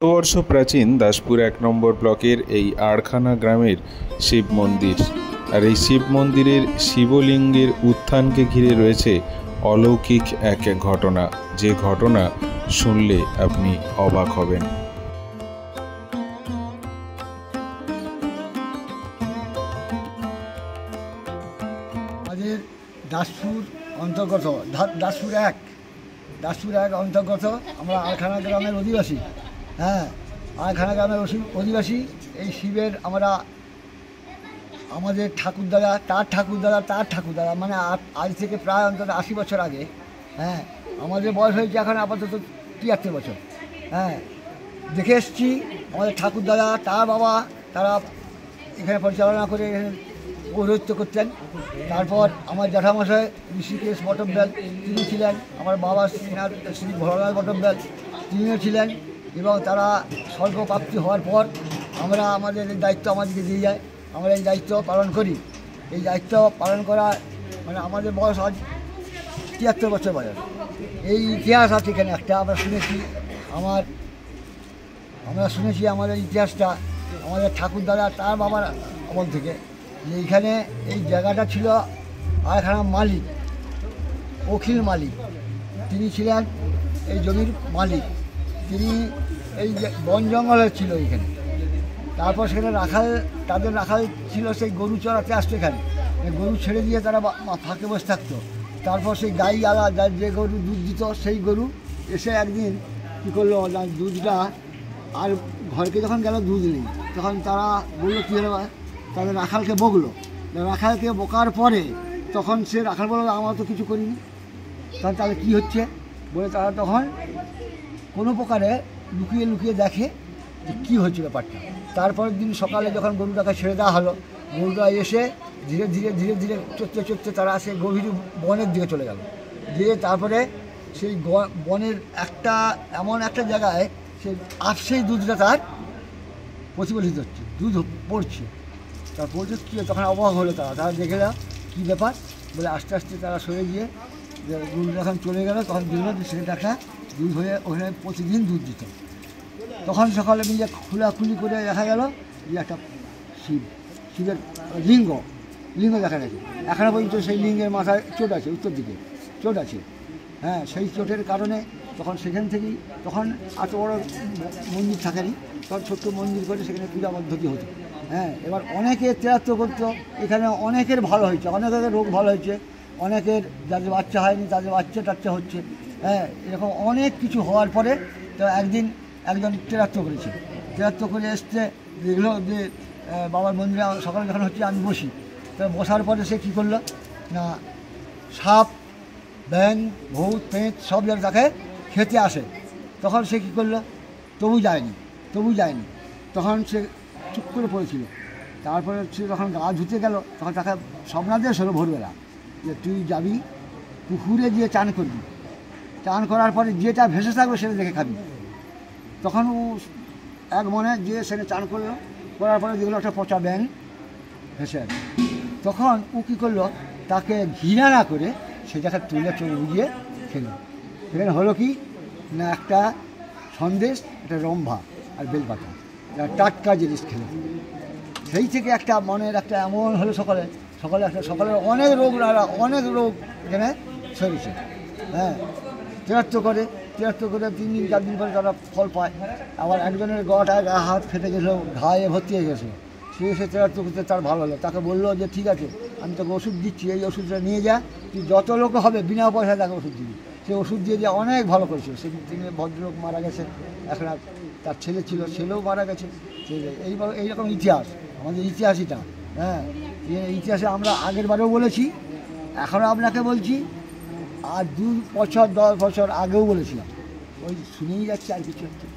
বর্ষ প্রাচীন দাসপুর ১ নম্বর ব্লকের এই আড়খানা গ্রামের শিব মন্দির। আর এই শিব মন্দিরের শিবলিঙ্গের উত্থানকে ঘিরে রয়েছে অলৌকিক এক ঘটনা, যে ঘটনা শুনলে আপনি অবাক হবেন। আমাদের দাসপুর অন্তর্গত দাসপুর এক অন্তর্গত আমরা আড়খানা গ্রামের অধিবাসী। আড়খানা গ্রামের অধিবাসী। এই শিবের আমাদের ঠাকুরদাদা তার ঠাকুরদাদা মানে আজ থেকে প্রায় অন্তত ৮০ বছর আগে। আমাদের বয়স হয়েছে এখন আপাতত ৭৩ বছর। দেখে এসছি আমাদের ঠাকুরদাদা তার বাবা তারা এখানে পরিচালনা করে পৌরোহিত্য করতেন। তারপর আমার জ্যাঠামশাই ঋষিকেশ বটব্যাল তিনি ছিলেন, আমার বাবা শ্রী ভোলানাথ বটব্যাল তিনিও ছিলেন, এবং তারা স্বর্গপ্রাপ্তি হওয়ার পর আমাদের এই দায়িত্ব আমাদেরকে দিয়ে যায়, আমরা এই দায়িত্ব পালন করি। এই দায়িত্ব পালন করা মানে আমাদের বয়স আজ ৭৩ বছর বয়স। এই ইতিহাস আছে এখানে একটা আমরা শুনেছি আমাদের ইতিহাসটা আমাদের ঠাকুরদাদা তার বাবার আমল থেকে, যে এইখানে এই জায়গাটা ছিল আড়খানা মালিক অখিল মালিক, তিনি ছিলেন এই জমির মালিক। তিনি এই বন জঙ্গলের ছিল এইখানে। তারপর সেখানে তাদের রাখাল ছিল, সেই গরু চড়াতে আসতো এখানে, গরু ছেড়ে দিয়ে তারা ফাঁকে বসে থাকতো। তারপর সেই গাই আলা যে গরু দুধ দিত, সেই গরু এসে একদিন কী করলো, দুধটা আর ঘরকে যখন গেল দুধ নেই, তখন তারা বললো কী হলো, তাদের রাখালকে বকলো। রাখালকে বকার পরে তখন সে রাখাল বলল আমরা তো কিছু করিনি, তখন তাহলে কী হচ্ছে বলে তারা তখন কোনো প্রকারে লুকিয়ে দেখে যে কী হচ্ছে ব্যাপারটা। তারপরের দিন সকালে যখন গরুটাকে ছেড়ে দেওয়া হলো, গরুটা এসে ধীরে ধীরে চড়তে তারা সেই গভীর বনের দিকে চলে গেল। দিয়ে তারপরে সেই বনের এমন একটা জায়গায় সেই দুধটা তার প্রতিফলিত হচ্ছে, দুধ পড়ছে। তার পড়ছে কী, তখন অবাক হলো তারা দেখে না কী ব্যাপার বলে আস্তে আস্তে তারা সরে গিয়ে গরু যখন চলে গেল, তখন দেখলো যে সেটা একটা দুধ হয়ে ওখানে প্রতিদিন দুধ দিত। তখন সকালে মিলে খোলাখুলি করে দেখা গেল যে একটা শিবের লিঙ্গ দেখা গেছে। এখনও পর্যন্ত সেই লিঙ্গের মাথায় চোট আছে, উত্তর দিকে চোট আছে। সেই চোটের কারণে তখন সেখান থেকেই তখন এত বড় মন্দির থাকেনি, তখন ছোট্ট মন্দির করে সেখানে পূজা পদ্ধতি হতো। এবার অনেকে তেরাত্ব করতো, এখানে অনেকের ভালো হয়েছে, অনেকের রোগ ভালো হয়েছে, অনেকের যাদের বাচ্চা হয়নি তাদের বাচ্চা হচ্ছে। এরকম অনেক কিছু হওয়ার পরে তো একজন তেরাত্ব করে এসছে, দেখলো যে বাবার মন্দিরে সকালে যখন হচ্ছে আমি বসি, তো বসার পরে সে কী করলো না, সাপ ব্যাঙ ভূত পেঁচ সব যেন তাকে খেতে আসে। তখন সে কী করলো, তবু যায়নি। তখন সে চুপ করে পড়েছিল। তারপরে সে যখন গা ধুতে গেল, তখন তাকে স্বপ্নাদেশ হলো ভোরবেলা যে তুই যাবি পুকুরে গিয়ে চান করবি, চান করার পরে যেটা ভেসে থাকবে সেটা দেখে খাবি। তখন ও এক মনে যে সেটা চান করার পরে যেগুলো একটা পচা ব্যাঙ ভেসে আছে। তখন ও কী করলো, তাকে ঘৃণা না করে সেটাকে তুলে চোখ বুঝিয়ে খেলো। সেখানে হলো কি না, একটা সন্দেশ, একটা রম্ভা আর বেলপাতা, টাটকা জিনিস খেলো। সেই থেকে একটা মনের একটা এমন হলো, সকালে অনেক রোগ এখানে সেরেছে। তেরাত্ব করে 3 দিন 4 দিন পরে তারা ফল পায়। আবার একজনের গা হাত ফেটে গেছিলো, ঘায়ে ভর্তি হয়ে গেছিলো, সে তেরাত্ব করতে তার ভালো হলো। তাকে বললো যে ঠিক আছে, আমি তোকে ওষুধ দিচ্ছি, এই ওষুধটা নিয়ে যা, তুই যত লোক হবে বিনা পয়সায় তাকে ওষুধ দিবি। সে ওষুধ দিয়ে অনেক ভালো করেছিল। তিনি ভদ্রলোক মারা গেছে, এখন তার ছেলে ছিল, ছেলেও মারা গেছে। এইরকম ইতিহাস আমাদের ইতিহাসটা। ইতিহাসে আমরা আগের বারেও বলেছি, এখনও আপনাকে বলছি, আর 2 বছর 10 বছর আগেও বলেছিলাম। ওই শুনেই যাচ্ছে, আর কিছু হচ্ছে।